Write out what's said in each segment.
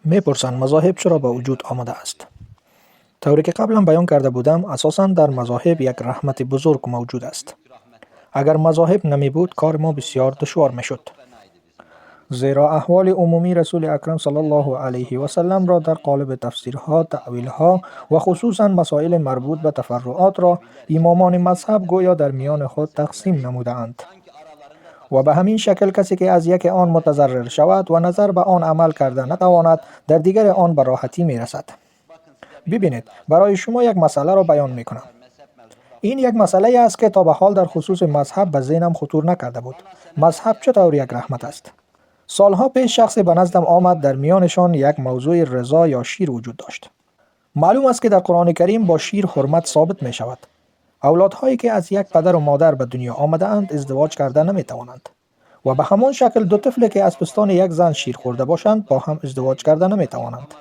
میپرسند مذاهب چرا به وجود آمده است؟ طوری که قبلا بیان کرده بودم، اساساً در مذاهب یک رحمت بزرگ موجود است. اگر مذاهب نمی بود کار ما بسیار دشوار می شد. زیرا احوال عمومی رسول اکرم صلی الله علیه و سلم را در قالب تفسیرها، تعویلها و خصوصاً مسائل مربوط به تفرعات را امامان مذهب گویا در میان خود تقسیم نمودند و به همین شکل کسی که از یک آن متضرر شود و نظر به آن عمل کرده نتواند، در دیگر آن به راحتی می رسد. ببینید، برای شما یک مسئله را بیان می کنم. این یک مسئله است که تا به حال در خصوص مذهب به ذهنم خطور نکرده بود. مذهب چطور یک رحمت است؟ سالها پیش شخصی به نزدم آمد، در میانشان یک موضوع رضا یا شیر وجود داشت. معلوم است که در قرآن کریم با شیر حرمت ثابت می شود. اولادهایی که از یک پدر و مادر به دنیا آمده اند ازدواج کرده نمی توانند و به همان شکل دو طفلی که از پستان یک زن شیر خورده باشند با هم ازدواج کرده نمی توانند.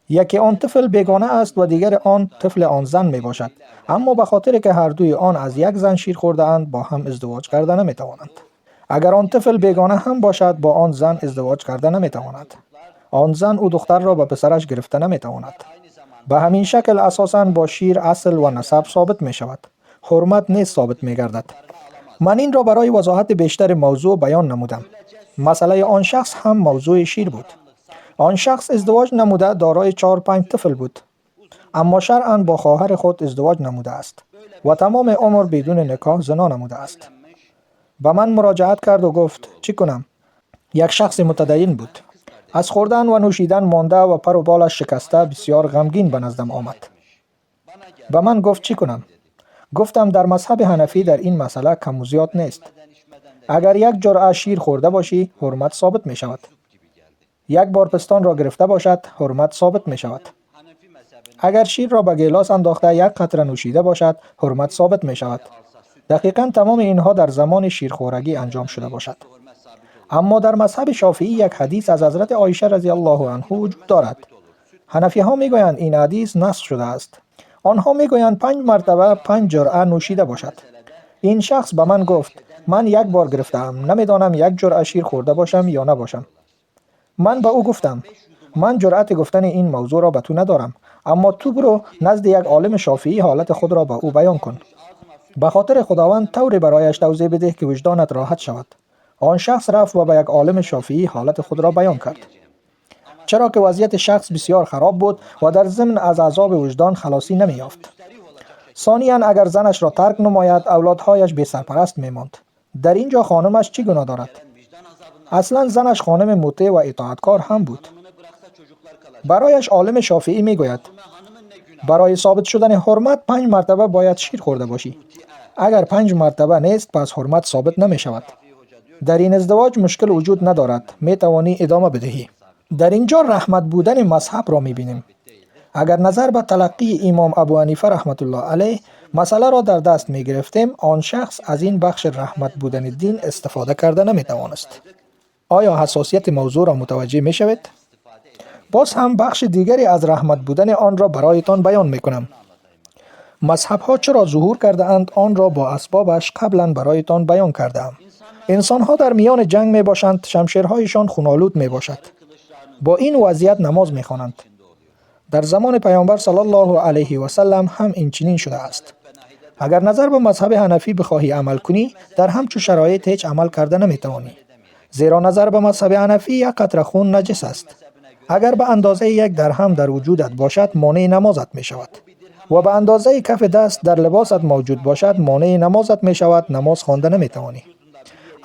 یکی آن طفل بیگانه است و دیگر آن طفل آن زن می باشد، اما به خاطر که هر دوی آن از یک زن شیر خورده اند با هم ازدواج کرده نمی توانند. اگر آن طفل بیگانه هم باشد با آن زن ازدواج کرده نمی تواند. آن زن او دختر را به پسرش گرفته نمی تواند. به همین شکل اساساً با شیر اصل و نسب ثابت می شود. حرمت نیز ثابت می گردد. من این را برای وضاحت بیشتر موضوع بیان نمودم. مسئله آن شخص هم موضوع شیر بود. آن شخص ازدواج نموده دارای 4-5 طفل بود، اما شرعاً با خواهر خود ازدواج نموده است و تمام عمر بدون نکاح زنا نموده است. به من مراجعت کرد و گفت چی کنم؟ یک شخص متدین بود. از خوردن و نوشیدن مانده و پر و بالش شکسته بسیار غمگین به نزدم آمد. به من گفت چی کنم؟ گفتم در مذهب حنفی در این مسئله کم و زیاد نیست. اگر یک جرعه شیر خورده باشی حرمت ثابت می شود. یک بار پستان را گرفته باشد حرمت ثابت می شود. اگر شیر را به گیلاس انداخته یک قطره نوشیده باشد حرمت ثابت می شود. دقیقاً تمام اینها در زمان شیرخوردگی انجام شده باشد. اما در مذهب شافعی یک حدیث از حضرت عایشه رضی الله عنها وجود دارد. حنفی ها می گویند این حدیث نسخ شده است. آنها می گویند 5 مرتبه 5 جرعه نوشیده باشد. این شخص به من گفت من یک بار گرفتم، نمیدانم یک جرعه شیر خورده باشم یا نباشم. من به او گفتم من جرأت گفتن این موضوع را به تو ندارم، اما تو برو نزد یک عالم شافعی حالت خود را به او بیان کن. به خاطر خداوند طوری برایش توضیح بده که وجدانت راحت شود. آن شخص رفت و به یک عالم شافعی حالت خود را بیان کرد. چرا که وضعیت شخص بسیار خراب بود و در ضمن از عذاب وجدان خلاصی نمی یافت. ثانیاً اگر زنش را ترک نماید اولادهایش بی سرپرست می ماند. در اینجا خانمش چی گناه دارد؟ اصلا زنش خانم مطیع و اطاعتکار هم بود. برایش عالم شافعی می گوید برای ثابت شدن حرمت 5 مرتبه باید شیر خورده باشی. اگر 5 مرتبه نیست پس حرمت ثابت نمی شود. در این ازدواج مشکل وجود ندارد، می توانی ادامه بدهی. در اینجا رحمت بودن مذهب را می بینیم. اگر نظر به تلقی امام ابو حنیفه رحمت الله علیه مسئله را در دست می گرفتیم، آن شخص از این بخش رحمت بودن دین استفاده کرده نمی توانست. آیا حساسیت موضوع را متوجه می شوید؟ باز هم بخش دیگری از رحمت بودن آن را برایتان بیان می کنم. مذهب ها چرا ظهور کرده اند آن را با اسبابش قبلا برایتان بیان کرده ام. انسان ها در میان جنگ می باشند، شمشیرهایشان خونالود می باشد. با این وضعیت نماز می خوانند. در زمان پیامبر صلی الله علیه و سلم هم این چنین شده است. اگر نظر به مذهب حنفی بخواهی عمل کنی، در همچون شرایط هیچ عمل کرده نمی توانی. زیرا نظر به مذهب حنفی یک قطره خون نجس است. اگر به اندازه 1 درهم در وجودت باشد مانع نمازت می شود و به اندازه کف دست در لباست موجود باشد مانع نمازت می شود، نماز خوانده نمی توانی.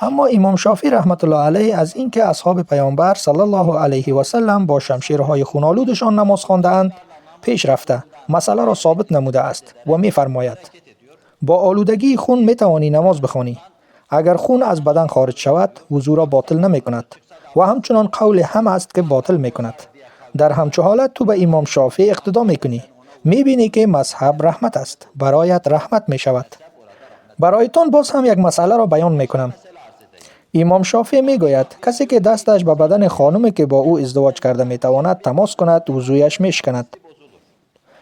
اما امام شافعی رحمت الله علیه از اینکه اصحاب پیامبر صلی الله علیه و سلم با شمشیرهای خونالودشان نماز خواندند پیش رفته مسئله را ثابت نموده است و می فرماید با آلودگی خون می توانی نماز بخوانی. اگر خون از بدن خارج شود وضو را باطل نمی کند و همچنان قول هم است که باطل می کند. در همچو حالت تو به امام شافعی اقتدا می کنی. می بینی که مذهب رحمت است، برایت رحمت می شود. برایتان باز هم یک مسئله را بیان می کنم. امام شافعی می گوید کسی که دستش به بدن خانمی که با او ازدواج کرده می تواند تماس کند وضویش می شکند.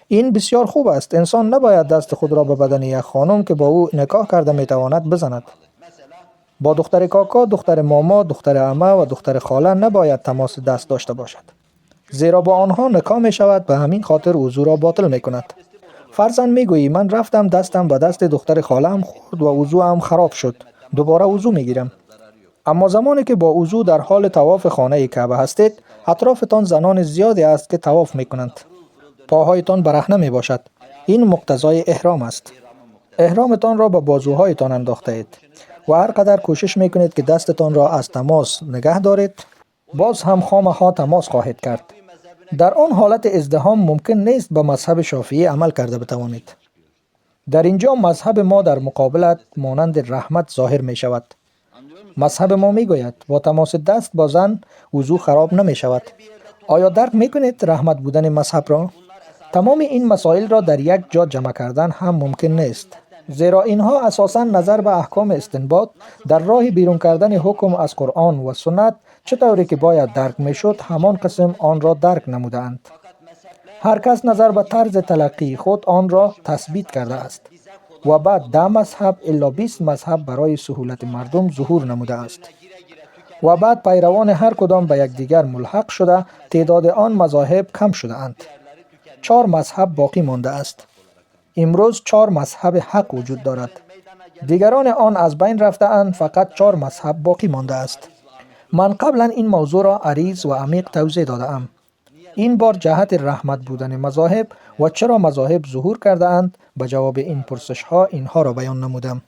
این بسیار خوب است. انسان نباید دست خود را به بدن یک خانم که با او نکاح کرده می تواند بزند. با دختر کاکا، دختر ماما، دختر عمه و دختر خاله نباید تماس دست داشته باشد. زیرا با آنها نکام می شود، به همین خاطر وضو را باطل می کند. فرضاً می گویی من رفتم دستم به دست دختر خالم خورد و وضو هم خراب شد، دوباره وضو می گیرم. اما زمانی که با وضو در حال طواف خانه کعبه هستید، اطرافتان زنان زیادی است که طواف می کنند. پاهایتان برهنه می باشد. این مقتضای احرام است. احرامتان را به بازوهایتان انداخته اید و هر قدر کوشش می کنید که دستتان را از تماس نگه دارید، باز هم خامخا تماس خواهید کرد. در آن حالت ازدحام ممکن نیست به مذهب شافعی عمل کرده بتوانید. در اینجا مذهب ما در مقابلت مانند رحمت ظاهر می شود. مذهب ما می گوید با تماس دست با زن وضو خراب نمی شود. آیا درک می کنید رحمت بودن مذهب را؟ تمام این مسائل را در یک جا جمع کردن هم ممکن نیست، زیرا اینها اساساً نظر به احکام استنباط در راه بیرون کردن حکم از قرآن و سنت چطوری که باید درک می شد همان قسم آن را درک نمودند. هر کس نظر به طرز تلقی خود آن را تثبیت کرده است و بعد 10 مذهب الا 20 مذهب برای سهولت مردم ظهور نموده است و بعد پیروان هر کدام به یکدیگر ملحق شده تعداد آن مذاهب کم شده اند. 4 مذهب باقی مانده است. امروز 4 مذهب حق وجود دارد. دیگران آن از بین رفته اند، فقط 4 مذهب باقی مانده است. من قبلا این موضوع را عریض و عمیق توضیح داده ام. این بار جهت رحمت بودن مذاهب و چرا مذاهب ظهور کرده اند به جواب این پرسش ها اینها را بیان نمودم.